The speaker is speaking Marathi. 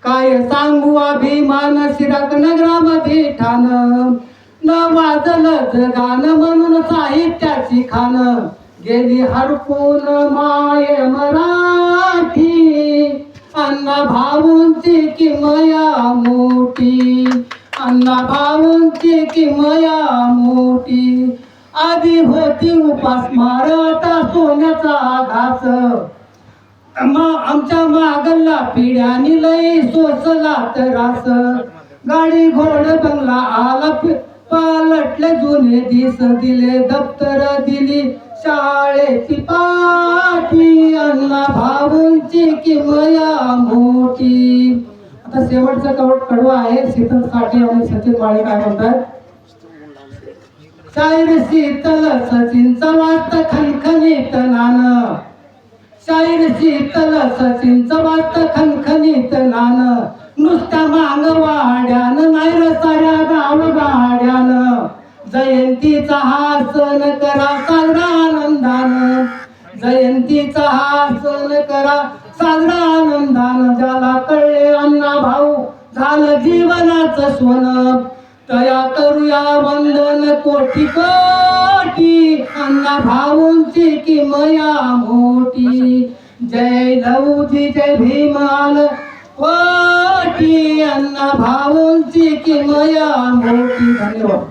काय सांगू अभिमान शिराक नगरामध्ये ठाण न वाजलं गाणं म्हणून साहित्याची खान गेली हरपून माय मराठी अण्णा भाऊंची किमया मोठी अण्णा भाऊंची किमया मोठी आधी होती उपासमार आता सोन्याचा घास आमच्या मागला पिढ्यानी लई सोसला त्रास गाडी घोड बंगला आला पालटले जुने दिस दिले दप्तर दिली शाळेची पाठी अण्णा भाऊंची किमया मोठी. आता शेवटचा कडवा आहे शीतल साठे आणि सचिन माळे काय म्हणतात. शाहीर शीतल सचिनचा वाजता खनखनीत नान शाहीर शीतल सचिनचा वाजता खनखनीत नान नुसत्या मांगवाड्यान नाही र साऱ्या गावगाड्यान जयंतीचा हा सण करा साजरा आनंदान जयंतीचा हा सण करा साजरा आनंदान ज्याला कळले अण्णा भाऊ झालं जीवनाचं सोनं तया करूया वंदन कोटी कोटी अण्णा भाऊंची किमया मोठी. जय लवजी जय भीमाल कोटी अण्णा भाऊंची किमया मोठी. धन्यवाद.